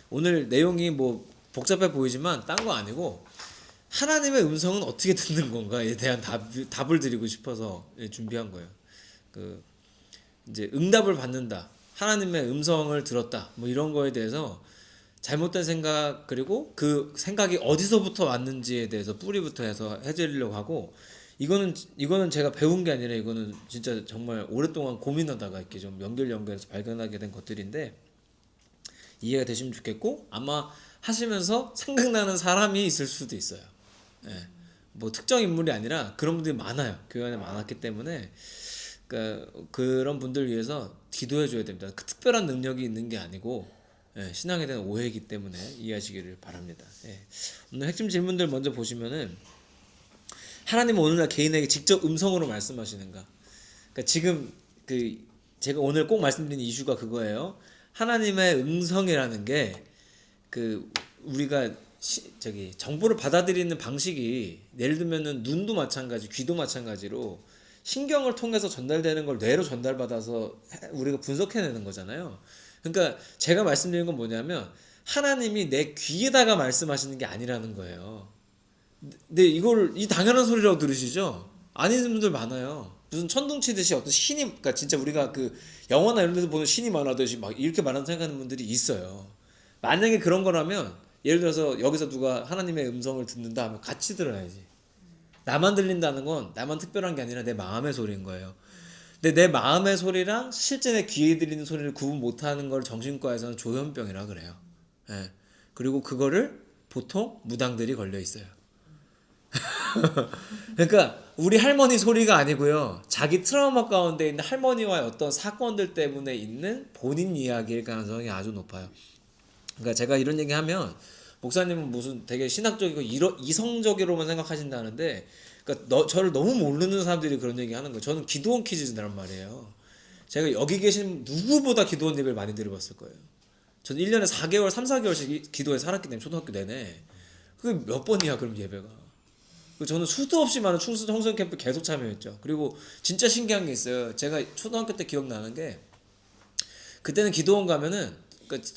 오늘 내용이 뭐 복잡해 보이지만 딴 거 아니고 하나님의 음성은 어떻게 듣는 건가에 대한 답을 드리고 싶어서 준비한 거예요. 그 이제 응답을 받는다, 하나님의 음성을 들었다, 뭐 이런 거에 대해서 잘못된 생각, 그리고 그 생각이 어디서부터 왔는지에 대해서 뿌리부터 해서 해드리려고 하고, 이거는 제가 배운 게 아니라 이거는 진짜 정말 오랫동안 고민하다가 이렇게 좀 연결해서 발견하게 된 것들인데 이해가 되시면 좋겠고, 아마 하시면서 생각나는 사람이 있을 수도 있어요. 예. 뭐 특정 인물이 아니라 그런 분들이 많아요. 교회 안에 많았기 때문에 그러니까 그런 분들 위해서 기도해 줘야 됩니다. 그 특별한 능력이 있는 게 아니고 신앙에 대한 오해이기 때문에 이해하시기를 바랍니다. 오늘 핵심 질문들 먼저 보시면은, 하나님은 오늘날 개인에게 직접 음성으로 말씀하시는가? 그러니까 지금 제가 오늘 꼭 말씀드린 이슈가 그거예요. 하나님의 음성이라는 게 우리가 정보를 받아들이는 방식이, 예를 들면은 눈도 마찬가지, 귀도 마찬가지로 신경을 통해서 전달되는 걸 뇌로 전달받아서 우리가 분석해내는 거잖아요. 그러니까 제가 말씀드리는 건 뭐냐면, 하나님이 내 귀에다가 말씀하시는 게 아니라는 거예요. 근데 이 당연한 소리라고 들으시죠? 아닌 분들 많아요. 무슨 천둥치듯이 어떤 신이, 그러니까 진짜 우리가 그 영화나 이런 데서 보는 신이 말하듯이 막 이렇게 말하는 생각하는 분들이 있어요. 만약에 그런 거라면, 예를 들어서 여기서 누가 하나님의 음성을 듣는다 하면 같이 들어야지. 나만 들린다는 건 나만 특별한 게 아니라 내 마음의 소리인 거예요. 근데 내 마음의 소리랑 실제 내 귀에 들리는 소리를 구분 못하는 걸 정신과에서는 조현병이라 그래요. 그리고 그거를 보통 무당들이 걸려 있어요. 그러니까 우리 할머니 소리가 아니고요, 자기 트라우마 가운데 있는 할머니와의 어떤 사건들 때문에 있는 본인 이야기일 가능성이 아주 높아요. 그러니까 제가 이런 얘기하면 목사님은 무슨 되게 신학적이고 이성적으로만 생각하신다는데, 그러니까 저를 너무 모르는 사람들이 그런 얘기하는 거예요. 저는 기도원 키즈란 말이에요. 제가 여기 계신 누구보다 기도원 예배를 많이 드려봤을 거예요. 저는 1년에 4개월, 3, 4개월씩 기도에 살았기 때문에, 초등학교 내내. 그게 몇 번이야 그럼 예배가. 저는 수도 없이 많은 청소년 캠프 계속 참여했죠. 그리고 진짜 신기한 게 있어요. 제가 초등학교 때 기억나는 게, 그때는 기도원 가면은, 그러니까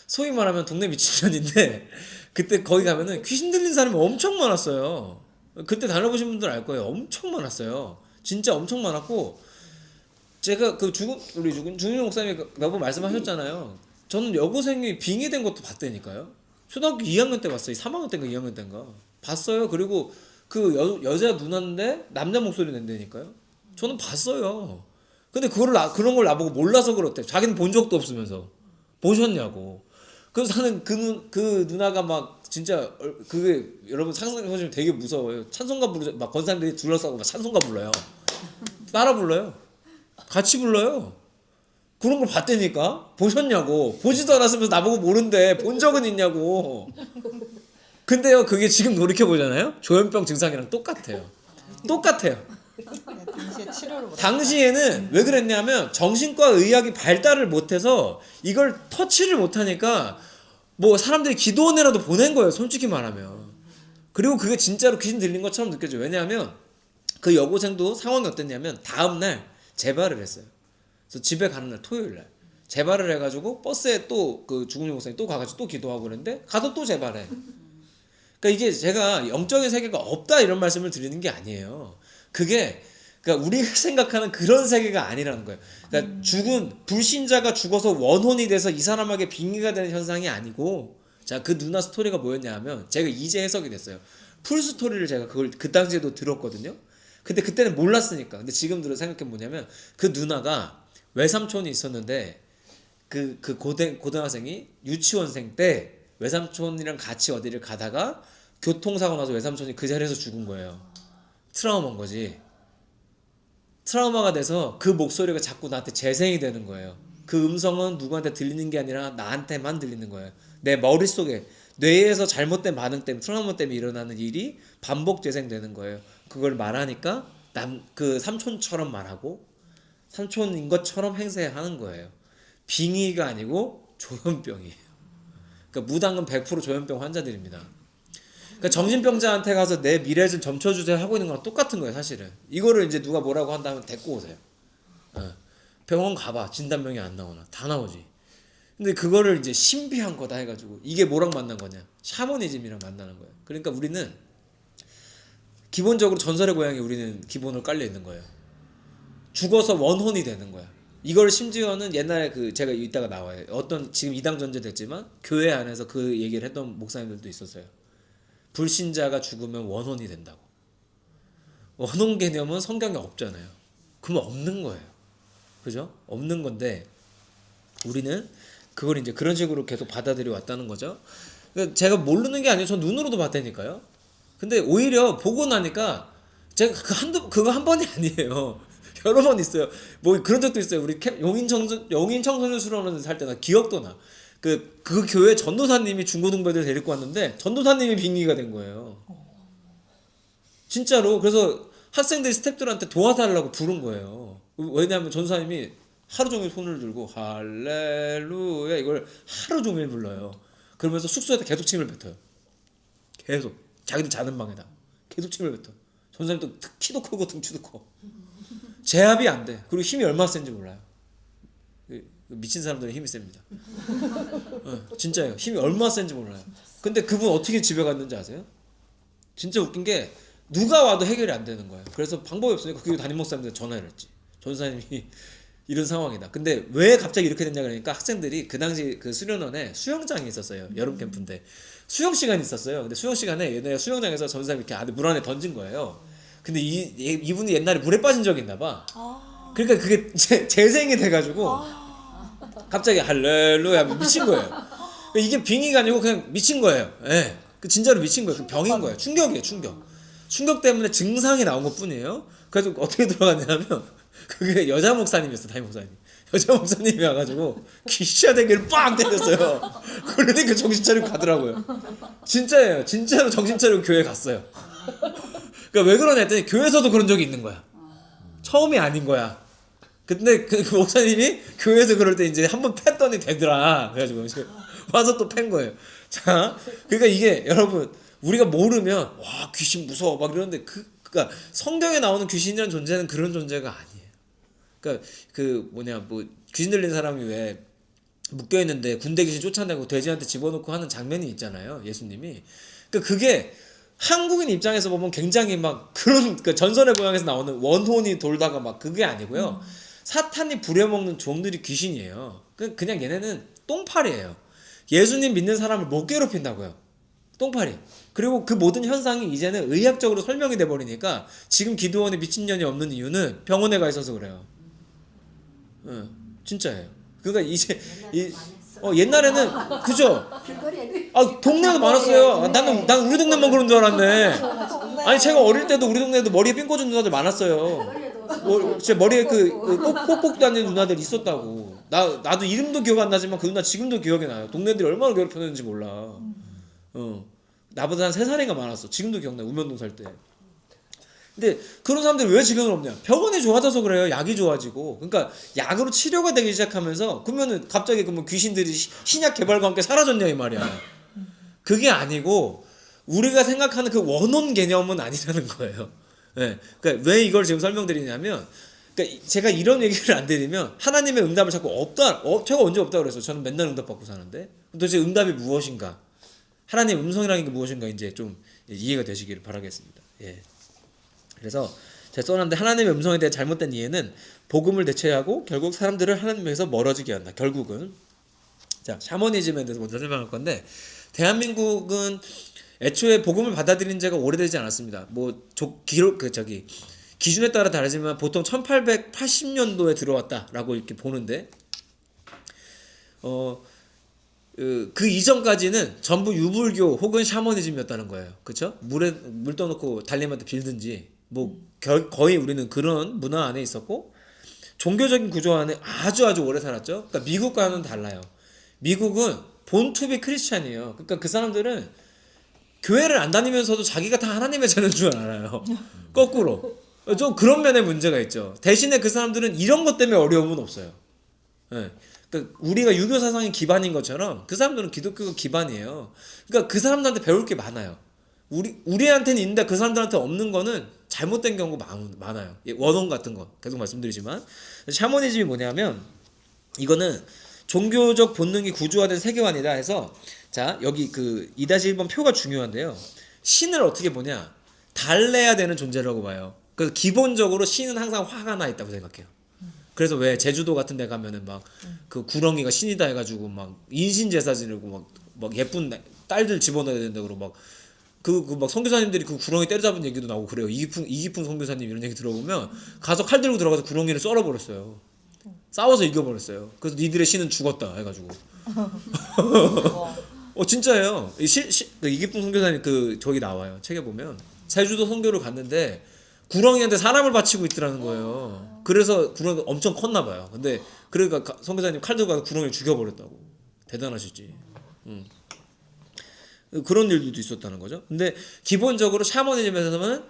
소위 말하면 동네 미친년인데, 그때 거기 가면은 귀신 들린 사람이 엄청 많았어요. 그때 다녀보신 분들 알 거예요. 엄청 많았어요. 진짜 엄청 많았고, 제가 우리 중윤 목사님이 몇 번 말씀하셨잖아요. 저는 여고생이 빙의된 것도 봤다니까요. 초등학교 2학년 때 봤어요. 3학년 때인가 2학년 때인가 봤어요. 그리고 여자 누나인데 남자 목소리 낸다니까요. 저는 봤어요. 근데 그런 걸 나보고 몰라서 그렇대. 자기는 본 적도 없으면서 보셨냐고. 그래서 나는 그 누나가 막 진짜, 그게 여러분 상상해보시면 되게 무서워요. 찬송가 부르죠. 막 권사님들이 둘러싸고 막 찬송가 불러요. 따라 불러요. 같이 불러요. 그런 걸 봤다니까. 보셨냐고. 보지도 않았으면서 나보고 모른대. 본 적은 있냐고. 근데요, 그게 지금 돌이켜보잖아요, 조현병 증상이랑 똑같아요. 당시에 치료를 당시에는 왜 그랬냐면, 정신과 의학이 발달을 못해서 이걸 터치를 못하니까 뭐 사람들이 기도원에라도 보낸 거예요, 솔직히 말하면. 그리고 그게 진짜로 귀신 들린 것처럼 느껴져요. 왜냐하면 그 여고생도 상황이 어땠냐면, 다음날 재발을 했어요. 그래서 집에 가는 날, 토요일 날 재발을 해가지고 버스에 또 그 죽은 여고생이 또 가가지고 또 기도하고 그랬는데, 가도 또 재발해. 그러니까 이게 제가 영적인 세계가 없다 이런 말씀을 드리는 게 아니에요. 그러니까 우리가 생각하는 그런 세계가 아니라는 거예요. 그러니까 불신자가 죽어서 원혼이 돼서 이 사람에게 빙의가 되는 현상이 아니고, 자, 그 누나 스토리가 뭐였냐 하면, 제가 이제 해석이 됐어요. 풀 스토리를 제가 그 당시에도 들었거든요. 근데 그때는 몰랐으니까. 근데 지금 생각해 보냐면, 그 누나가 외삼촌이 있었는데, 고등학생이 유치원생 때 외삼촌이랑 같이 어디를 가다가 교통사고 나서 외삼촌이 그 자리에서 죽은 거예요. 트라우마인 거지. 트라우마가 돼서 그 목소리가 자꾸 나한테 재생이 되는 거예요. 그 음성은 누구한테 들리는 게 아니라 나한테만 들리는 거예요. 내 머릿속에, 뇌에서 잘못된 반응 때문에, 트라우마 때문에 일어나는 일이 반복 재생되는 거예요. 그걸 말하니까 그 삼촌처럼 말하고 삼촌인 것처럼 행세하는 거예요. 빙의가 아니고 조현병이에요. 그러니까 무당은 100% 조현병 환자들입니다. 그러니까 정신병자한테 가서 내 미래를 점쳐주세요 하고 있는 거랑 똑같은 거예요, 사실은. 이거를 이제 누가 뭐라고 한다면 데리고 오세요. 병원 가봐. 진단명이 안 나오나. 다 나오지. 근데 그거를 이제 신비한 거다 해가지고 이게 뭐랑 만난 거냐? 샤머니즘이랑 만나는 거예요. 그러니까 우리는 기본적으로 전설의 고향에 우리는 기본으로 깔려 있는 거예요. 죽어서 원혼이 되는 거야. 이걸 심지어는 옛날에 그 제가 이따가 나와요. 어떤 지금 이당 전제됐지만 교회 안에서 그 얘기를 했던 목사님들도 있었어요. 불신자가 죽으면 원혼이 된다고. 원혼 개념은 성경에 없잖아요. 그러면 없는 거예요. 그죠? 없는 건데 우리는 그걸 이제 그런 식으로 계속 받아들여 왔다는 거죠. 그러니까 제가 모르는 게 아니에요. 전 눈으로도 봤다니까요. 근데 오히려 보고 나니까 제가 그거 한 번이 아니에요. 여러 번 있어요. 뭐 그런 적도 있어요. 우리 용인 청소년 수련원 살 때 나 기억도 나. 그 교회 전도사님이 중고등부애들 데리고 왔는데 전도사님이 빙의가 된 거예요. 진짜로. 그래서 학생들이 스태프들한테 도와달라고 부른 거예요. 왜냐하면 전도사님이 하루 종일 손을 들고 할렐루야 이걸 하루 종일 불러요. 그러면서 숙소에다 계속 침을 뱉어요. 계속 자기들 자는 방에다 계속 침을 뱉어. 전도사님 또 키도 크고 등치도 커. 제압이 안 돼. 그리고 힘이 얼마나 센지 몰라요. 미친 사람들은 힘이 셉니다. 진짜예요. 힘이 얼마나 센지 몰라요. 근데 그분 어떻게 집에 갔는지 아세요? 진짜 웃긴 게 누가 와도 해결이 안 되는 거예요. 그래서 방법이 없으니까 그 담임 목사님한테 전화를 했지. 전사님이 이런 상황이다. 근데 왜 갑자기 이렇게 됐냐 그러니까 학생들이 그 당시 그 수련원에 수영장이 있었어요. 여름 캠프인데 수영 시간이 있었어요. 근데 수영 시간에 얘네 수영장에서 전사님이 이렇게 물 안에 던진 거예요. 근데 이분이 옛날에 물에 빠진 적이 있나 봐. 그러니까 그게 재생이 돼가지고 갑자기 할렐루야 미친 거예요. 그러니까 이게 빙의가 아니고 그냥 미친 거예요. 예. 진짜로 미친 거예요. 병인 거예요. 충격이에요. 충격 때문에 증상이 나온 것 뿐이에요. 그래서 어떻게 들어갔냐면 그게 여자 목사님이었어. 담임 목사님. 여자 목사님이 와가지고 귀시야대기를 빵 때렸어요. 그러니까 정신 차리고 가더라고요. 진짜예요. 진짜로 정신 차리고 교회 갔어요. 그러니까 왜 그러냐 했더니 교회에서도 그런 적이 있는 거야. 처음이 아닌 거야. 근데 그 목사님이 교회에서 그럴 때 이제 한번 팼더니 되더라. 그래가지고 와서 또 팬 거예요. 자, 그러니까 이게 여러분 우리가 모르면 와 귀신 무서워 막 이러는데 그러니까 성경에 나오는 귀신이라는 존재는 그런 존재가 아니에요. 그러니까 뭐 귀신 들린 사람이 왜 묶여 있는데 군대 귀신 쫓아내고 돼지한테 집어넣고 하는 장면이 있잖아요. 예수님이. 그러니까 그게 한국인 입장에서 보면 굉장히 막 그런 전설의 고향에서 나오는 원혼이 돌다가 막 그게 아니고요. 사탄이 부려먹는 종들이 귀신이에요. 그냥 얘네는 똥파리예요. 예수님 믿는 사람을 못 괴롭힌다고요. 똥파리. 그리고 그 모든 현상이 이제는 의학적으로 설명이 돼 버리니까 지금 기도원에 미친년이 없는 이유는 병원에 가 있어서 그래요. 진짜예요. 그러니까 이제 옛날에는 그죠? 동네에도 많았어요. 난 우리 동네만 그런 줄 알았네. 아니 제가 어릴 때도 우리 동네에도 머리에 핀 꽂은 누나들 많았어요. 제 머리에 꼭꼭 다니는 누나들 있었다고. 나도 이름도 기억 안 나지만 그 누나 지금도 기억이 나요. 동네들이 얼마나 괴롭혔는지 몰라. 나보다 한 3살인가 많았어. 지금도 기억나. 우면동 살 때. 근데 그런 사람들이 왜 지금은 없냐? 병원이 좋아져서 그래요. 약이 좋아지고. 그러니까 약으로 치료가 되기 시작하면서 그러면은 갑자기 귀신들이 신약 개발과 함께 사라졌냐 이 말이야. 그게 아니고 우리가 생각하는 그 원혼 개념은 아니라는 거예요. 네. 그러니까 왜 이걸 지금 설명드리냐면 그러니까 제가 이런 얘기를 안 드리면 하나님의 응답을 자꾸 제가 언제 없다 그랬어요. 저는 맨날 응답받고 사는데 도대체 응답이 무엇인가? 하나님의 음성이라는 게 무엇인가 이제 좀 이해가 되시기를 바라겠습니다. 예. 그래서 제가 써놨는데 하나님의 음성에 대한 잘못된 이해는 복음을 대체하고 결국 사람들을 하나님에서 멀어지게 한다. 결국은 자 샤머니즘에 대해서 먼저 설명할 건데 대한민국은 애초에 복음을 받아들인 지가 오래되지 않았습니다. 뭐 기준에 따라 다르지만 보통 1880년도에 들어왔다라고 이렇게 보는데 그 이전까지는 전부 유불교 혹은 샤머니즘이었다는 거예요. 그렇죠? 물 떠놓고 달님한테 빌든지 뭐 거의 우리는 그런 문화 안에 있었고 종교적인 구조 안에 아주 오래 살았죠. 그러니까 미국과는 달라요. 미국은 본투비 크리스찬이에요. 그러니까 그 사람들은 교회를 안 다니면서도 자기가 다 하나님의 자녀인 줄 알아요. 거꾸로. 좀 그런 면에 문제가 있죠. 대신에 그 사람들은 이런 것 때문에 어려움은 없어요. 네. 그러니까 우리가 유교 사상이 기반인 것처럼 그 사람들은 기독교가 기반이에요. 그러니까 그 사람들한테 배울 게 많아요. 우리한테는 있는데 그 사람들한테 없는 거는 잘못된 경우가 많아요. 원혼 같은 거 계속 말씀드리지만 샤머니즘이 뭐냐면 이거는 종교적 본능이 구조화된 세계관이다 해서 자 여기 그 2-1번 표가 중요한데요. 신을 어떻게 보냐? 달래야 되는 존재라고 봐요. 그래서 기본적으로 신은 항상 화가 나 있다고 생각해요. 그래서 왜 제주도 같은 데 가면은 막 그 구렁이가 신이다 해가지고 막 인신 제사 지내고 막 예쁜 딸들 집어넣어야 된다 그러고 막 막 선교사님들이 그 구렁이 때려잡은 얘기도 나오고 그래요. 이기풍 선교사님 이런 얘기 들어보면 가서 칼 들고 들어가서 구렁이를 썰어버렸어요. 싸워서 이겨버렸어요. 그래서 니들의 신은 죽었다 해가지고. 진짜예요. 이기풍 선교사님 저기 나와요. 책에 보면 제주도 선교를 갔는데 구렁이한테 사람을 바치고 있더라는 거예요. 그래서 구렁이가 엄청 컸나 봐요. 근데 그러니까 선교사님 칼 들고 가서 구렁이를 죽여버렸다고. 대단하시지. 그런 일들도 있었다는 거죠. 근데 기본적으로 샤머니즘에서는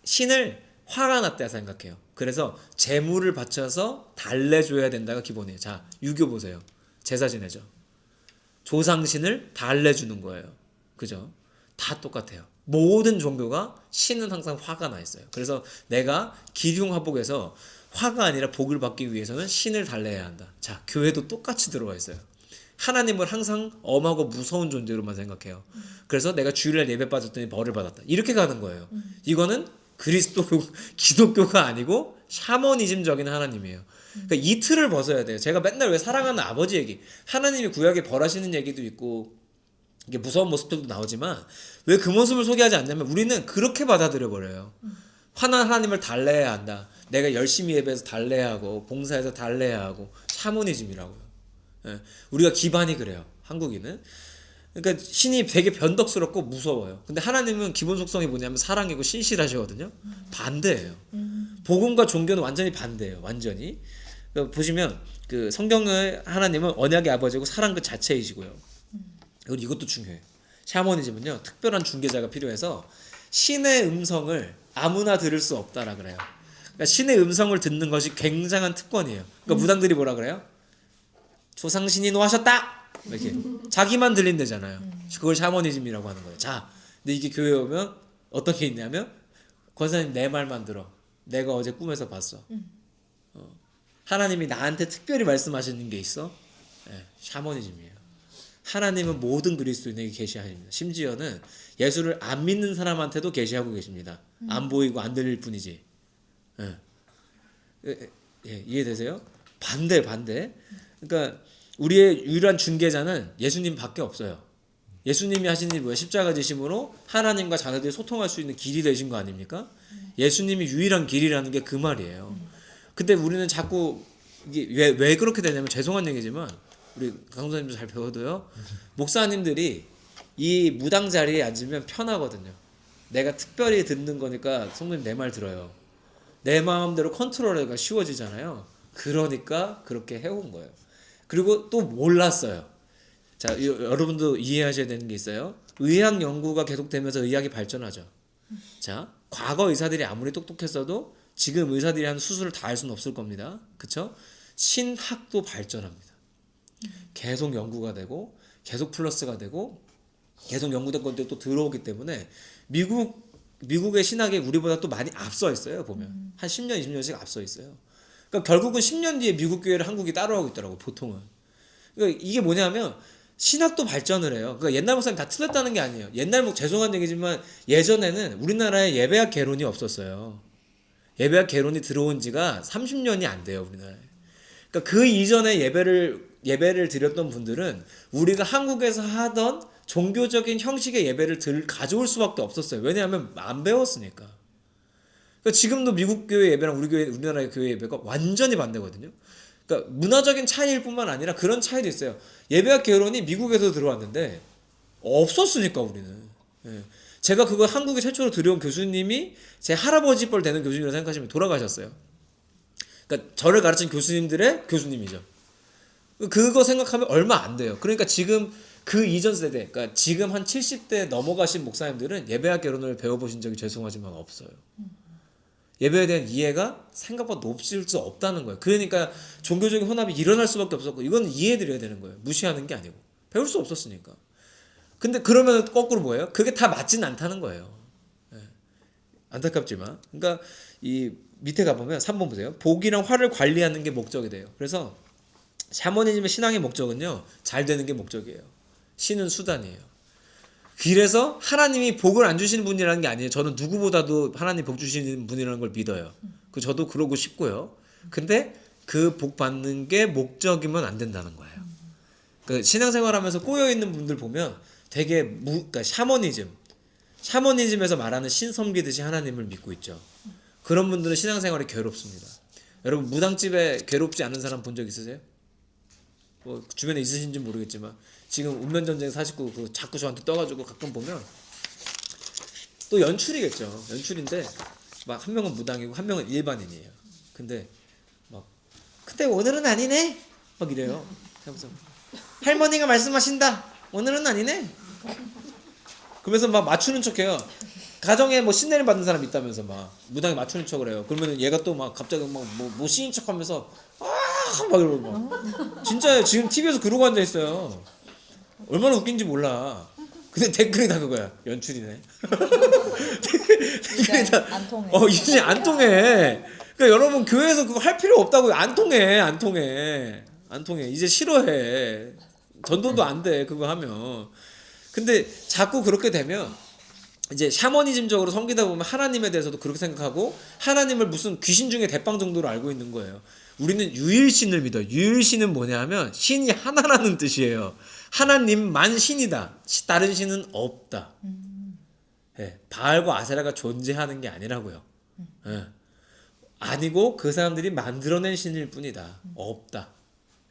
신을 화가 났다 생각해요. 그래서 재물을 바쳐서 달래줘야 된다가 기본이에요. 자, 유교 보세요. 제사 지내죠. 조상신을 달래주는 거예요. 그죠? 다 똑같아요. 모든 종교가 신은 항상 화가 나 있어요. 그래서 내가 기륭화복에서 화가 아니라 복을 받기 위해서는 신을 달래야 한다. 자, 교회도 똑같이 들어와 있어요. 하나님을 항상 엄하고 무서운 존재로만 생각해요. 그래서 내가 주일날 예배 빠졌더니 벌을 받았다. 이렇게 가는 거예요. 이거는 그리스도교, 기독교가 아니고 샤머니즘적인 하나님이에요. 그러니까 이 틀을 벗어야 돼요. 제가 맨날 왜 사랑하는 아버지 얘기, 하나님이 구약에 벌하시는 얘기도 있고 이게 무서운 모습들도 나오지만 왜 그 모습을 소개하지 않냐면 우리는 그렇게 받아들여 버려요. 화난 하나님을 달래야 한다. 내가 열심히 예배해서 달래야 하고 봉사해서 달래야 하고 샤머니즘이라고요. 예, 우리가 기반이 그래요. 한국인은. 그러니까 신이 되게 변덕스럽고 무서워요. 근데 하나님은 기본 속성이 뭐냐면 사랑이고 신실하시거든요. 반대예요. 복음과 종교는 완전히 반대예요. 완전히. 그러니까 보시면 그 성경의 하나님은 언약의 아버지고 사랑 그 자체이시고요. 그리고 이것도 중요해요. 샤머니즘은요 특별한 중개자가 필요해서 신의 음성을 아무나 들을 수 없다라 그래요. 그러니까 신의 음성을 듣는 것이 굉장한 특권이에요. 그러니까 무당들이 뭐라 그래요? 조상신이 노하셨다! 이렇게 자기만 들린대잖아요. 그걸 샤머니즘이라고 하는 거예요. 자, 근데 이게 교회에 오면 어떤 게 있냐면 권사님 내 말만 들어. 내가 어제 꿈에서 봤어. 하나님이 나한테 특별히 말씀하시는 게 있어? 네, 샤머니즘이에요. 하나님은 모든 그리스도인에게 계시하십니다. 심지어는 예수를 안 믿는 사람한테도 계시하고 계십니다. 안 보이고 안 들릴 뿐이지. 이해되세요? 반대. 그러니까 우리의 유일한 중개자는 예수님밖에 없어요. 예수님이 하신 일이 뭐예요? 십자가 지심으로 하나님과 자녀들이 소통할 수 있는 길이 되신 거 아닙니까? 예수님이 유일한 길이라는 게 그 말이에요. 근데 우리는 자꾸 이게 왜 그렇게 되냐면 죄송한 얘기지만 우리 강도사님도 잘 배워도요. 목사님들이 이 무당 자리에 앉으면 편하거든요. 내가 특별히 듣는 거니까 성도님 내 말 들어요. 내 마음대로 컨트롤하기가 쉬워지잖아요. 그러니까 그렇게 해온 거예요. 그리고 또 몰랐어요. 자, 여러분도 이해하셔야 되는 게 있어요. 의학 연구가 계속되면서 의학이 발전하죠. 자, 과거 의사들이 아무리 똑똑했어도 지금 의사들이 하는 수술을 다 할 수는 없을 겁니다. 그쵸? 신학도 발전합니다. 계속 연구가 되고 계속 플러스가 되고 계속 연구된 건데 또 들어오기 때문에 미국의 신학이 우리보다 또 많이 앞서 있어요. 보면 한 10년, 20년씩 앞서 있어요. 그러니까 결국은 10년 뒤에 미국 교회를 한국이 따라오고 있더라고 보통은. 그러니까 이게 뭐냐면 신학도 발전을 해요. 그러니까 옛날 목사님 다 틀렸다는 게 아니에요. 죄송한 얘기지만 예전에는 우리나라에 예배학 개론이 없었어요. 예배학 개론이 들어온 지가 30년이 안 돼요, 우리나라에. 그러니까 그 이전에 예배를 드렸던 분들은 우리가 한국에서 하던 종교적인 형식의 예배를 가져올 수밖에 없었어요. 왜냐하면 안 배웠으니까. 그러니까 지금도 미국 교회 예배랑 우리나라의 교회 예배가 완전히 반대거든요. 그러니까 문화적인 차이일 뿐만 아니라 그런 차이도 있어요. 예배학 개론이 미국에서 들어왔는데 없었으니까 우리는. 예. 제가 그걸 한국에 최초로 들여온 교수님이 제 할아버지 뻘 되는 교수님이라고 생각하시면 돌아가셨어요. 그러니까 저를 가르친 교수님들의 교수님이죠. 그거 생각하면 얼마 안 돼요. 그러니까 지금 그 이전 세대, 그러니까 지금 한 70대 넘어가신 목사님들은 예배학 개론을 배워보신 적이 죄송하지만 없어요. 예배에 대한 이해가 생각보다 높을 수 없다는 거예요. 그러니까 종교적인 혼합이 일어날 수밖에 없었고 이건 이해해드려야 되는 거예요. 무시하는 게 아니고. 배울 수 없었으니까. 근데 그러면 거꾸로 뭐예요? 그게 다 맞진 않다는 거예요. 네. 안타깝지만. 그러니까 이 밑에 가보면 3번 보세요. 복이랑 화를 관리하는 게 목적이 돼요. 그래서 샤머니즘의 신앙의 목적은요, 잘 되는 게 목적이에요. 신은 수단이에요. 그래서 하나님이 복을 안 주시는 분이라는 게 아니에요. 저는 누구보다도 하나님 복 주시는 분이라는 걸 믿어요. 저도 그러고 싶고요. 근데 그 복 받는 게 목적이면 안 된다는 거예요. 그 신앙생활하면서 꼬여 있는 분들 보면 되게 그러니까 샤머니즘에서 말하는 신 섬기듯이 하나님을 믿고 있죠. 그런 분들은 신앙생활이 괴롭습니다. 여러분 무당집에 괴롭지 않은 사람 본 적 있으세요? 뭐 주변에 있으신지 모르겠지만 지금 운명전쟁 49 그 자꾸 저한테 떠가지고 가끔 보면 또 연출이겠죠. 연출인데 막 한 명은 무당이고 한 명은 일반인이에요. 근데 막 근데 오늘은 아니네 막 이래요. 그래서 할머니가 말씀하신다. 오늘은 아니네. 그러면서 막 맞추는 척해요. 가정에 뭐 신내림 받는 사람 있다면서 막 무당이 맞추는 척을 해요. 그러면 얘가 또 막 갑자기 뭐 시인 척하면서 막 이러고 막 진짜요. 지금 TV에서 그러고 앉아 있어요. 얼마나 웃긴지 몰라. 근데 댓글이 다 그거야. 연출이네. 댓글이 다 안 통해. 이제 안 통해. 그러니까 여러분 교회에서 그거 할 필요 없다고. 안 통해. 안 통해. 안 통해. 이제 싫어해. 전도도 안 돼. 그거 하면. 근데 자꾸 그렇게 되면 이제 샤머니즘적으로 섬기다 보면 하나님에 대해서도 그렇게 생각하고 하나님을 무슨 귀신 중에 대빵 정도로 알고 있는 거예요. 우리는 유일신을 믿어요. 유일신은 뭐냐 하면 신이 하나라는 뜻이에요. 하나님만 신이다. 다른 신은 없다. 예, 바알과 아세라가 존재하는 게 아니라고요. 예, 아니고 그 사람들이 만들어낸 신일 뿐이다. 없다.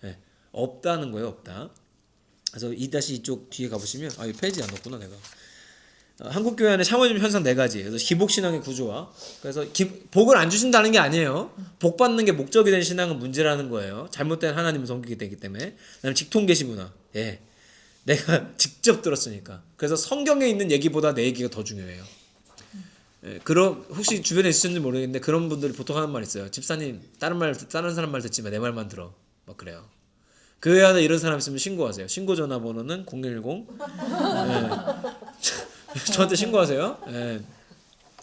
예, 없다는 거예요. 없다. 그래서 2-2쪽 뒤에 가보시면 이 페이지 안 넣었구나 내가. 한국 교회 안에 샤머니즘 현상 4가지. 그래서 기복 신앙의 구조와 그래서 복을 안 주신다는 게 아니에요. 복 받는 게 목적이 된 신앙은 문제라는 거예요. 잘못된 하나님을 섬기게 되기 때문에. 그다음에 직통 계시 문화. 예, 내가 직접 들었으니까. 그래서 성경에 있는 얘기보다 내 얘기가 더 중요해요. 예, 그럼 혹시 주변에 있으신지 모르겠는데 그런 분들이 보통 하는 말 있어요. 집사님 다른 사람 말 듣지 마. 내 말만 들어. 막 그래요. 교회 안에 이런 사람 있으면 신고하세요. 신고 전화번호는 010. 예. 저한테 신고하세요. 예.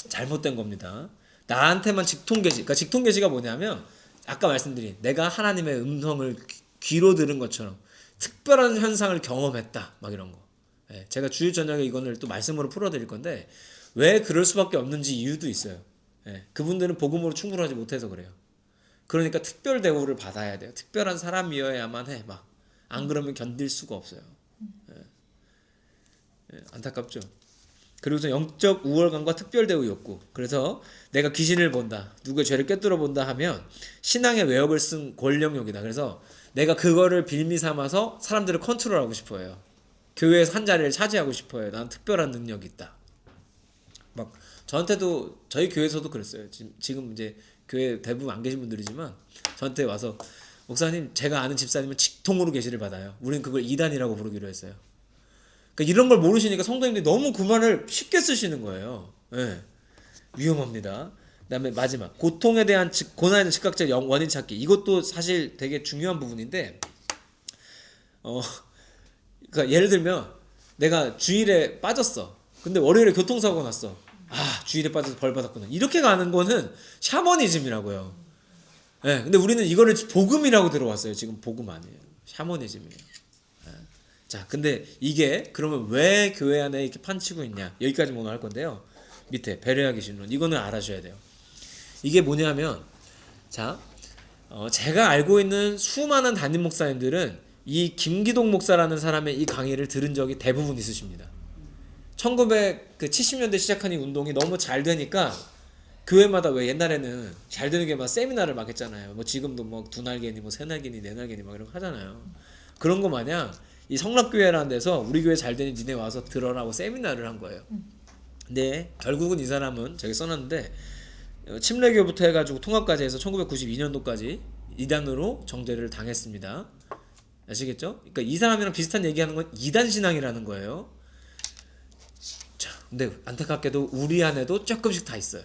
잘못된 겁니다. 나한테만 직통계시. 그러니까 직통계시가 뭐냐면 아까 말씀드린 내가 하나님의 음성을 귀로 들은 것처럼 특별한 현상을 경험했다. 막 이런 거. 예. 제가 주일 저녁에 이거를 또 말씀으로 풀어드릴 건데 왜 그럴 수밖에 없는지 이유도 있어요. 예. 그분들은 복음으로 충분하지 못해서 그래요. 그러니까 특별 대우를 받아야 돼요. 특별한 사람이어야만 해. 막 안 그러면 견딜 수가 없어요. 예, 안타깝죠. 그리고서 영적 우월감과 특별 대우 욕구. 그래서 내가 귀신을 본다, 누구의 죄를 꿰뚫어 본다 하면 신앙의 외역을 쓴 권력욕이다. 그래서 내가 그거를 빌미 삼아서 사람들을 컨트롤하고 싶어요. 교회에서 한 자리를 차지하고 싶어요. 난 특별한 능력이 있다. 막 저한테도 저희 교회에서도 그랬어요. 지금 이제 교회 대부분 안 계신 분들이지만 저한테 와서 목사님 제가 아는 집사님은 직통으로 계시를 받아요. 우리는 그걸 이단이라고 부르기로 했어요. 그러니까 이런 걸 모르시니까 성도님들이 너무 그 말을 쉽게 쓰시는 거예요. 예. 위험합니다. 그다음에 마지막 고난에 대한 즉각적 원인 찾기. 이것도 사실 되게 중요한 부분인데 그러니까 예를 들면 내가 주일에 빠졌어. 근데 월요일에 교통사고 났어. 주일에 빠져서 벌 받았구나. 이렇게 가는 거는 샤머니즘이라고요. 예. 근데 우리는 이거를 복음이라고 들어왔어요. 지금 복음 아니에요. 샤머니즘이에요. 자, 근데 이게 그러면 왜 교회 안에 이렇게 판치고 있냐? 여기까지 오늘 할 건데요. 밑에 베레아 귀신론. 이거는 알아셔야 돼요. 이게 뭐냐면 자, 제가 알고 있는 수많은 담임 목사님들은 이 김기동 목사라는 사람의 이 강의를 들은 적이 대부분 있으십니다. 1970년대 시작한 이 운동이 너무 잘 되니까 교회마다 왜 옛날에는 잘 되는 게 막 세미나를 막 했잖아요. 뭐 지금도 뭐 두 날개니 뭐 세 날개니 네 날개니 막 이런 거 하잖아요. 그런 거 마냥 이 성락교회라는 데서 우리 교회 잘 되니 니네 와서 들어라고 세미나를 한 거예요. 근데 결국은 이 사람은 저기 써놨는데 침례교부터 해가지고 통합까지 해서 1992년도까지 이단으로 정죄를 당했습니다. 아시겠죠? 그러니까 이 사람이랑 비슷한 얘기하는 건 이단 신앙이라는 거예요. 자, 근데 안타깝게도 우리 안에도 조금씩 다 있어요.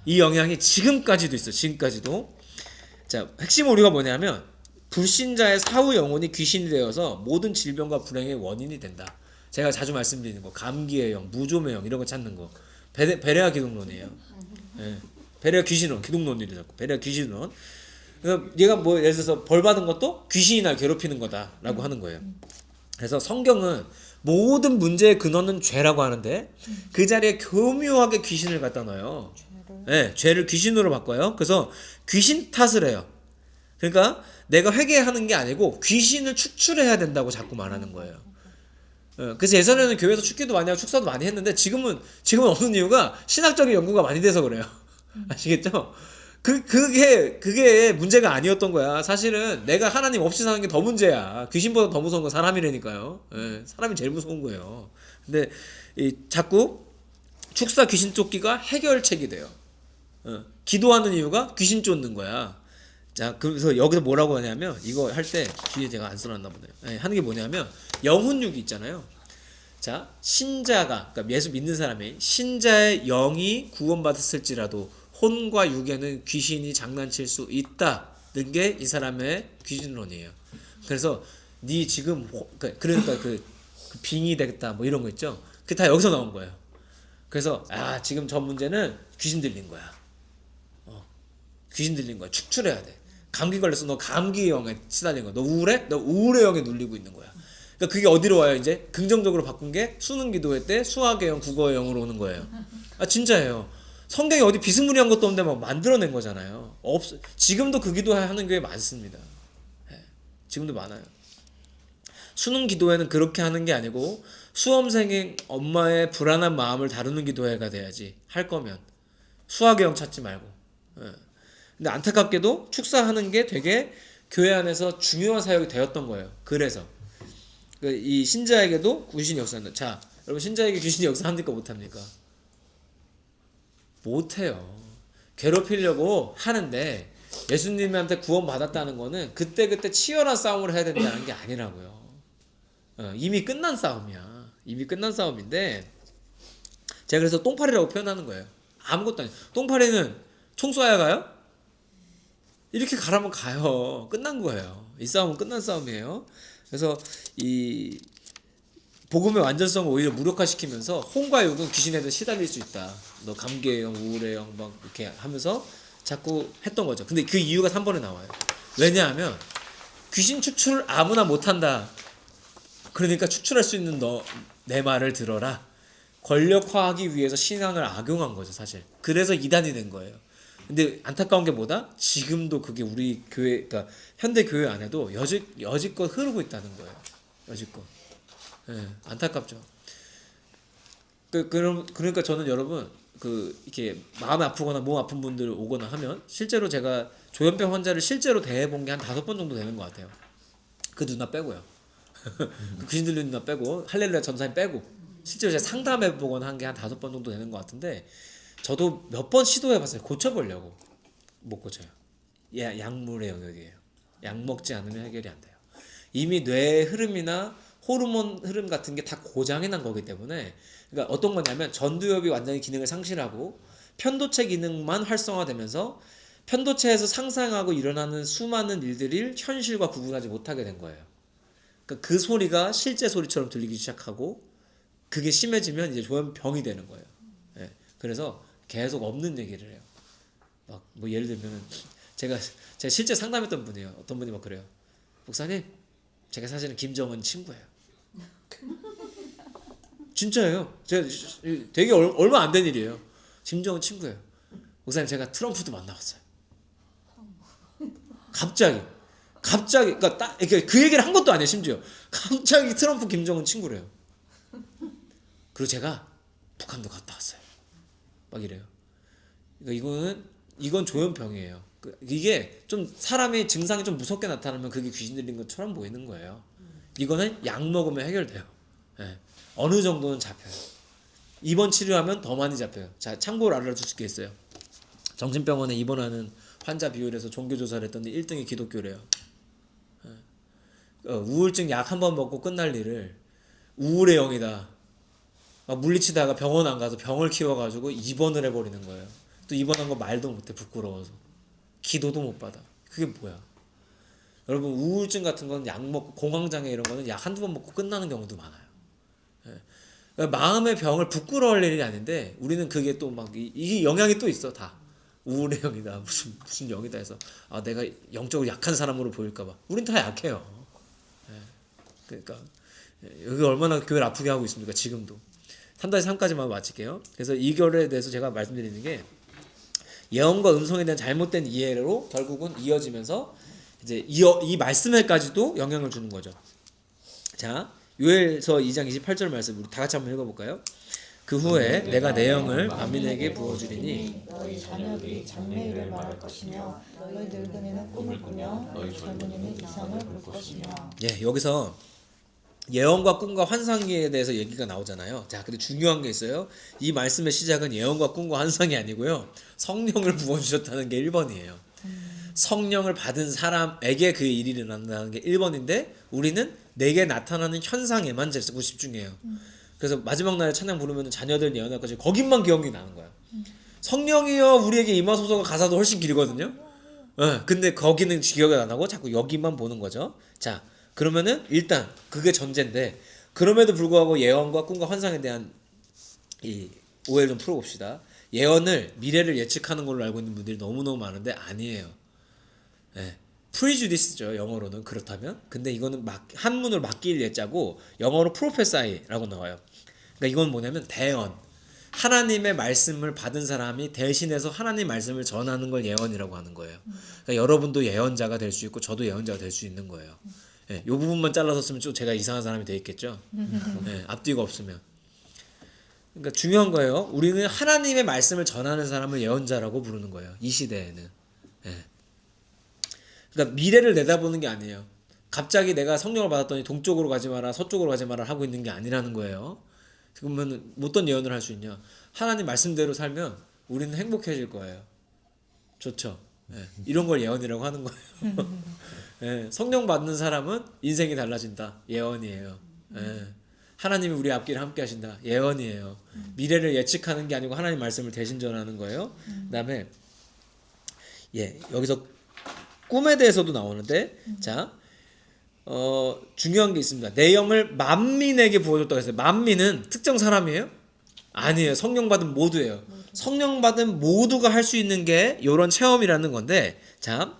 이 영향이 지금까지도 있어요. 지금까지도. 자, 핵심 오류가 뭐냐면 불신자의 사후 영혼이 귀신이 되어서 모든 질병과 불행의 원인이 된다. 제가 자주 말씀드리는 거 감기의 영, 무좀의 영 이런 거 찾는 거 베레아 기독론이에요. 예. 베레아 귀신론, 기독론이래 자꾸 베레아 귀신론. 그래서 얘가 뭐 예를 들어서 벌 받은 것도 귀신이 날 괴롭히는 거다라고 하는 거예요. 그래서 성경은 모든 문제의 근원은 죄라고 하는데 그 자리에 교묘하게 귀신을 갖다 넣어요. 네, 죄를 귀신으로 바꿔요. 그래서 귀신 탓을 해요. 그러니까 내가 회개하는 게 아니고 귀신을 축출해야 된다고 자꾸 말하는 거예요. 그래서 예전에는 교회에서 축기도 많이 하고 축사도 많이 했는데 지금은 없는 이유가 신학적인 연구가 많이 돼서 그래요. 아시겠죠? 그게 문제가 아니었던 거야. 사실은 내가 하나님 없이 사는 게 더 문제야. 귀신보다 더 무서운 건 사람이라니까요. 사람이 제일 무서운 거예요. 근데 자꾸 축사 귀신 쫓기가 해결책이 돼요. 기도하는 이유가 귀신 쫓는 거야. 자, 그래서 여기서 뭐라고 하냐면 이거 할 때 뒤에 제가 안 써놨나 보네요. 하는 게 뭐냐면 영혼육이 있잖아요. 자, 신자가 그러니까 예수 믿는 사람이 신자의 영이 구원받았을지라도 혼과 육에는 귀신이 장난칠 수 있다는 게 이 사람의 귀신론이에요. 그래서 네 지금 그러니까 그 빙이 되겠다 뭐 이런 거 있죠. 그게 다 여기서 나온 거예요. 그래서 지금 저 문제는 귀신 들린 거야. 귀신 들린 거야. 축출해야 돼. 감기 걸렸어. 너 감기의 영에 시달린 거야. 너 우울해? 너 우울의 영에 눌리고 있는 거야. 그러니까 그게 어디로 와요? 이제 긍정적으로 바꾼 게 수능 기도회 때 수학의 영, 국어의 영으로 오는 거예요. 진짜예요. 성경에 어디 비스무리한 것도 없는데 막 만들어낸 거잖아요. 지금도 그 기도하는 교회 많습니다. 지금도 많아요. 수능 기도회는 그렇게 하는 게 아니고 수험생의 엄마의 불안한 마음을 다루는 기도회가 돼야지. 할 거면 수학의 영 찾지 말고. 근데 안타깝게도 축사하는 게 되게 교회 안에서 중요한 사역이 되었던 거예요. 그래서 이 신자에게도 귀신이 역사한다. 자, 여러분 신자에게 귀신이 역사합니까 못합니까? 못해요. 괴롭히려고 하는데 예수님한테 구원받았다는 거는 그때 치열한 싸움을 해야 된다는 게 아니라고요. 이미 끝난 싸움이야. 이미 끝난 싸움인데 제가 그래서 똥파리라고 표현하는 거예요. 아무것도 아니에요. 똥파리는 총 쏴야 가요? 이렇게 가라면 가요. 끝난 거예요. 이 싸움은 끝난 싸움이에요. 그래서 이 복음의 완전성을 오히려 무력화시키면서 혼과 육은 귀신에도 시달릴 수 있다. 너 감기의 영, 우울의 영 막 이렇게 하면서 자꾸 했던 거죠. 근데 그 이유가 3번에 나와요. 왜냐하면 귀신 추출 아무나 못한다. 그러니까 추출할 수 있는 너 내 말을 들어라. 권력화하기 위해서 신앙을 악용한 거죠, 사실. 그래서 이단이 된 거예요. 근데 안타까운 게 뭐다? 지금도 그게 우리 교회, 그러니까 현대 교회 안에도 여지껏 흐르고 있다는 거예요. 여지껏. 안타깝죠. 그러니까 저는 여러분 이렇게 마음 아프거나 몸 아픈 분들 오거나 하면 실제로 제가 조현병 환자를 실제로 대해본 게 한 5번 정도 되는 것 같아요. 그 누나 빼고요. 그 귀신 들린 누나 빼고 할렐루야 전사님 빼고 실제로 제가 상담해 보거나 한 게 한 5번 정도 되는 것 같은데 저도 몇 번 시도해봤어요. 고쳐보려고. 못 고쳐요. 약물의 영역이에요. 약 먹지 않으면 해결이 안 돼요. 이미 뇌의 흐름이나 호르몬 흐름 같은 게 다 고장이 난 거기 때문에 그러니까 어떤 거냐면 전두엽이 완전히 기능을 상실하고 편도체 기능만 활성화되면서 편도체에서 상상하고 일어나는 수많은 일들이 현실과 구분하지 못하게 된 거예요. 그러니까 그 소리가 실제 소리처럼 들리기 시작하고 그게 심해지면 이제 조현병이 되는 거예요. 그래서 계속 없는 얘기를 해요. 막 뭐 예를 들면 제가 실제 상담했던 분이에요. 어떤 분이 막 그래요. 목사님, 제가 사실은 김정은 친구예요. 진짜예요. 제가 되게 얼마 안 된 일이에요. 김정은 친구예요. 목사님, 제가 트럼프도 만나봤어요. 갑자기 그러니까 딱 이렇게 그 얘기를 한 것도 아니에요. 심지어 갑자기 트럼프 김정은 친구래요. 그리고 제가 북한도 갔다 왔어요. 막 이래요. 그러니까 이건 조현병이에요. 이게 좀 사람이 증상이 좀 무섭게 나타나면 그게 귀신 들린 것처럼 보이는 거예요. 이거는 약 먹으면 해결돼요. 어느 정도는 잡혀요. 입원 치료하면 더 많이 잡혀요. 자, 참고로 알아줄 게 있어요. 정신병원에 입원하는 환자 비율에서 종교조사를 했더니 1등이 기독교래요. 우울증 약 한 번 먹고 끝날 일을 우울의 영이다. 막 물리치다가 병원 안 가서 병을 키워가지고 입원을 해버리는 거예요. 또 입원한 거 말도 못해. 부끄러워서. 기도도 못 받아. 그게 뭐야? 여러분 우울증 같은 건 약 먹고 공황장애 이런 거는 약 한두 번 먹고 끝나는 경우도 많아요. 그러니까 마음의 병을 부끄러워할 일이 아닌데 우리는 그게 또 막 이게 영향이 또 있어 다. 우울의 영이다 무슨 영이다 해서 내가 영적으로 약한 사람으로 보일까봐. 우린 다 약해요. 그러니까 여기 얼마나 교회를 아프게 하고 있습니까 지금도. 3-3까지만 마칠게요. 그래서 이 결에 대해서 제가 말씀드리는 게 예언과 음성에 대한 잘못된 이해로 결국은 이어지면서 이제 이 말씀에까지도 영향을 주는 거죠. 자, 요엘서 2장 28절 말씀 우리 다 같이 한번 읽어볼까요? 그 후에 내가 내 영을 만민에게 부어주리니 너희 자녀들이 장래일을 말할 것이며 너희 늙은이는 꿈을 꾸며 너희 젊은이는 이상을 볼 것이며. 예, 여기서 예언과 꿈과 환상에 대해서 얘기가 나오잖아요. 자, 근데 중요한 게 있어요. 이 말씀의 시작은 예언과 꿈과 환상이 아니고요. 성령을 부어주셨다는 게 1번이에요. 성령을 받은 사람에게 그 일이 일어난다는 게 1번인데 우리는 내게 나타나는 현상에만 자꾸 집중해요. 그래서 마지막 날에 찬양 부르면 자녀들 예언할 것이 거기만 기억이 나는 거야. 성령이여 우리에게 임하소서가 가사도 훨씬 길거든요. 근데 거기는 기억이 안 나고 자꾸 여기만 보는 거죠. 자, 그러면은 일단 그게 전제인데 그럼에도 불구하고 예언과 꿈과 환상에 대한 이 오해를 좀 풀어봅시다. 예언을 미래를 예측하는 걸로 알고 있는 분들이 너무너무 많은데 아니에요. 프리주디스죠 영어로는. 그렇다면 근데 이거는 한문으로 맡길 예자고 영어로 프로페사이라고 나와요. 그러니까 이건 뭐냐면 대언, 하나님의 말씀을 받은 사람이 대신해서 하나님 말씀을 전하는 걸 예언이라고 하는 거예요. 그러니까 여러분도 예언자가 될 수 있고 저도 예언자가 될 수 있는 거예요. 이 부분만 잘라서 쓰면 좀 제가 이상한 사람이 돼 있겠죠. 앞뒤가 없으면. 그러니까 중요한 거예요. 우리는 하나님의 말씀을 전하는 사람을 예언자라고 부르는 거예요. 이 시대에는. 그러니까 미래를 내다보는 게 아니에요. 갑자기 내가 성령을 받았더니 동쪽으로 가지 마라, 서쪽으로 가지 마라 하고 있는 게 아니라는 거예요. 그러면 어떤 예언을 할 수 있냐? 하나님 말씀대로 살면 우리는 행복해질 거예요. 좋죠. 이런 걸 예언이라고 하는 거예요. 성령 받는 사람은 인생이 달라진다. 예언이에요. 하나님이 우리 앞길을 함께 하신다. 예언이에요. 미래를 예측하는 게 아니고 하나님 말씀을 대신 전하는 거예요. 그다음에 여기서 꿈에 대해서도 나오는데 자, 중요한 게 있습니다. 내 영을 만민에게 부어줬다고 했어요. 만민은 특정 사람이에요? 아니에요. 성령 받은 모두예요. 성령 받은 모두가 할 수 있는 게 이런 체험이라는 건데, 자,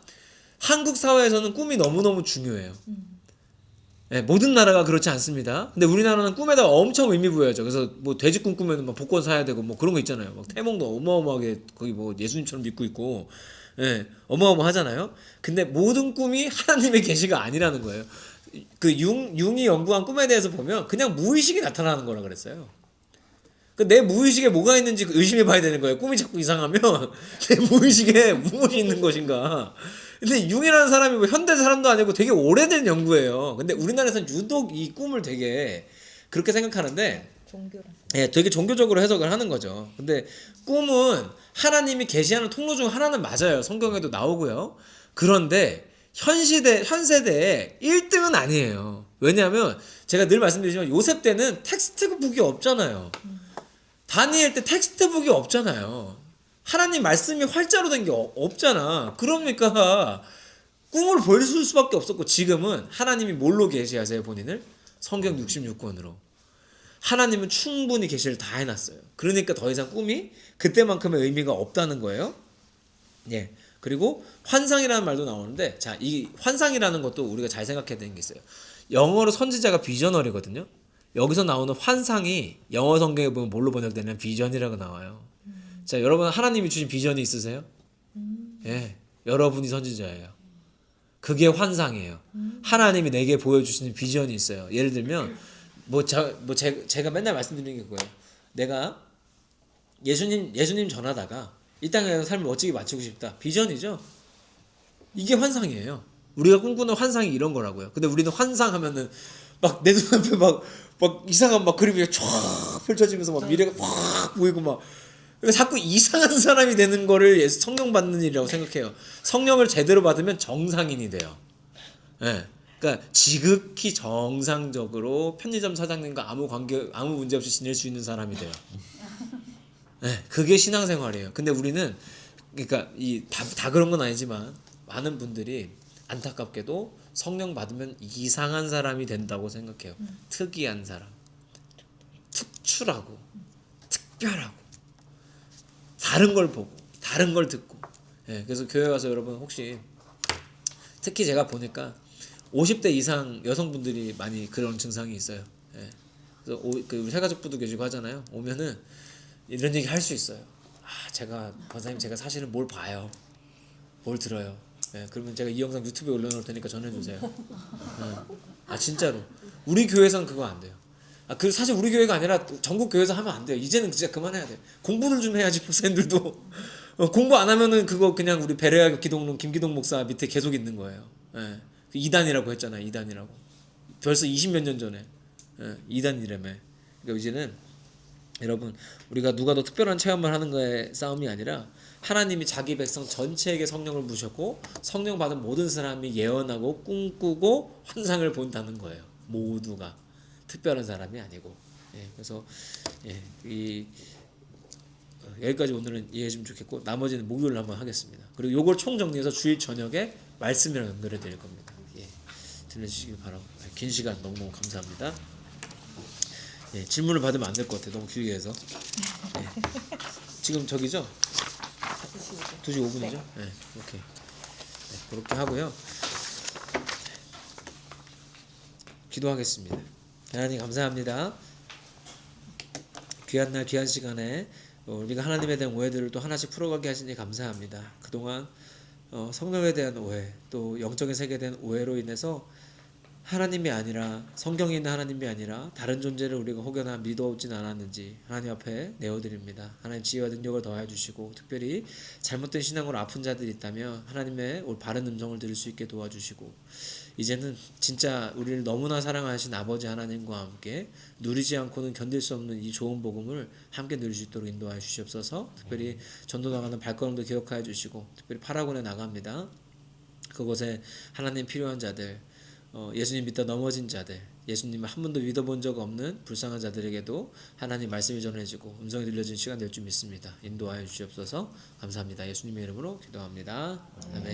한국 사회에서는 꿈이 너무너무 중요해요. 모든 나라가 그렇지 않습니다. 근데 우리나라는 꿈에다가 엄청 의미 부여하죠. 그래서 뭐 돼지 꿈 꾸면 막 복권 사야 되고 뭐 그런 거 있잖아요. 막 태몽도 어마어마하게 거의 뭐 예수님처럼 믿고 있고, 어마어마하잖아요. 근데 모든 꿈이 하나님의 계시가 아니라는 거예요. 그 융이 연구한 꿈에 대해서 보면 그냥 무의식이 나타나는 거라 그랬어요. 내 무의식에 뭐가 있는지 의심해 봐야 되는 거예요. 꿈이 자꾸 이상하면 내 무의식에 무엇이 있는 것인가. 근데 융이라는 사람이 뭐 현대 사람도 아니고 되게 오래된 연구예요. 근데 우리나라에서는 유독 이 꿈을 되게 그렇게 생각하는데 되게 종교적으로 해석을 하는 거죠. 근데 꿈은 하나님이 계시하는 통로 중 하나는 맞아요. 성경에도 나오고요. 그런데 현 세대에 1등은 아니에요. 왜냐하면 제가 늘 말씀드리지만 요셉 때는 텍스트북이 없잖아요. 다니엘 때 텍스트북이 없잖아요. 하나님 말씀이 활자로 된 게 없잖아. 그러니까 꿈을 볼 수밖에 없었고, 지금은 하나님이 뭘로 계시하세요 본인을? 성경 66권으로. 하나님은 충분히 계시를 다 해놨어요. 그러니까 더 이상 꿈이 그때만큼의 의미가 없다는 거예요. 그리고 환상이라는 말도 나오는데, 자, 이 환상이라는 것도 우리가 잘 생각해야 되는 게 있어요. 영어로 선지자가 비저널이거든요. 여기서 나오는 환상이 영어 성경에 보면 뭘로 번역되냐면 비전이라고 나와요. 자, 여러분 하나님이 주신 비전이 있으세요? 여러분이 선지자예요. 그게 환상이에요. 하나님이 내게 보여주시는 비전이 있어요. 예를 들면 제가 맨날 말씀드리는 게 그거예요. 내가 예수님 전하다가 이 땅에서 삶을 멋지게 마치고 싶다. 비전이죠. 이게 환상이에요. 우리가 꿈꾸는 환상이 이런 거라고요. 근데 우리는 환상하면은 막 내 눈앞에 막 이상한 막 그림이 쫙 펼쳐지면서 막 미래가 확 보이고 막 자꾸 이상한 사람이 되는 거를 성령 받는 일이라고 생각해요. 성령을 제대로 받으면 정상인이 돼요. 그러니까 지극히 정상적으로 편의점 사장님과 아무 문제 없이 지낼 수 있는 사람이 돼요. 그게 신앙생활이에요. 근데 우리는 그러니까 다 그런 건 아니지만 많은 분들이 안타깝게도 성령 받으면 이상한 사람이 된다고 생각해요. 특이한 사람, 특출하고 특별하고 다른 걸 보고 다른 걸 듣고 예, 그래서 교회 와서 여러분 혹시 특히 제가 보니까 50대 이상 여성분들이 많이 그런 증상이 있어요. 예. 그래서 그 우리 새가족부도 계시고 하잖아요. 오면은 이런 얘기 할 수 있어요. 아, 제가 권사님 제가 사실은 뭘 봐요. 뭘 들어요. 예, 그러면 제가 이 영상 유튜브에 올려놓을 테니까 전해주세요. 예. 아 진짜로 우리 교회에서는 그거 안 돼요. 아, 그 사실 우리 교회가 아니라 전국 교회에서 하면 안 돼요. 이제는 진짜 그만해야 돼요. 공부를 좀 해야지 목사님들도 공부 안 하면은 그거 그냥 우리 베레아 기독론 김기동 목사 밑에 계속 있는 거예요. 예. 그 이단이라고 했잖아요. 이단이라고. 벌써 20몇 년 전에 예, 이단이라며. 그러니까 이제는 여러분 우리가 누가 더 특별한 체험을 하는 거에 싸움이 아니라 하나님이 자기 백성 전체에게 성령을 부으셨고 성령 받은 모든 사람이 예언하고 꿈꾸고 환상을 본다는 거예요. 모두가 특별한 사람이 아니고. 예, 그래서 예, 여기까지 오늘은 이해해주면 좋겠고 나머지는 목요일 한번 하겠습니다. 그리고 요걸 총정리해서 주일 저녁에 말씀이랑 연결해 드릴 겁니다. 예, 들려주시길 바랍니다. 긴 시간 너무너무 감사합니다. 예, 질문을 받으면 안 될 것 같아요. 너무 길게 해서. 예. 지금 저기죠? 2시 5분이죠? 네. 오케이. 네, 그렇게 하고요. 기도하겠습니다. 하나님 감사합니다. 귀한 날 귀한 시간에 우리가 하나님에 대한 오해들을 또 하나씩 풀어가게 하시니 감사합니다. 그동안 성령에 대한 오해 또 영적인 세계에 대한 오해로 인해서 하나님이 아니라 성경에 있는 하나님이 아니라 다른 존재를 우리가 혹여나 믿어오진 않았는지 하나님 앞에 내어드립니다. 하나님 지혜와 능력을 더하여 주시고 특별히 잘못된 신앙으로 아픈 자들이 있다면 하나님의 올 바른 음성을 들을 수 있게 도와주시고 이제는 진짜 우리를 너무나 사랑하신 아버지 하나님과 함께 누리지 않고는 견딜 수 없는 이 좋은 복음을 함께 누릴 수 있도록 인도하여 주시옵소서. 특별히 전도 나가는 발걸음도 기억하여 주시고 특별히 파라곤에 나갑니다. 그곳에 하나님 필요한 자들 예수님 믿다 넘어진 자들 예수님을 한 번도 믿어본 적 없는 불쌍한 자들에게도 하나님 말씀이 전해지고 음성이 들려지는 시간 될 줄 믿습니다. 인도하여 주시옵소서. 감사합니다. 예수님의 이름으로 기도합니다. 아멘.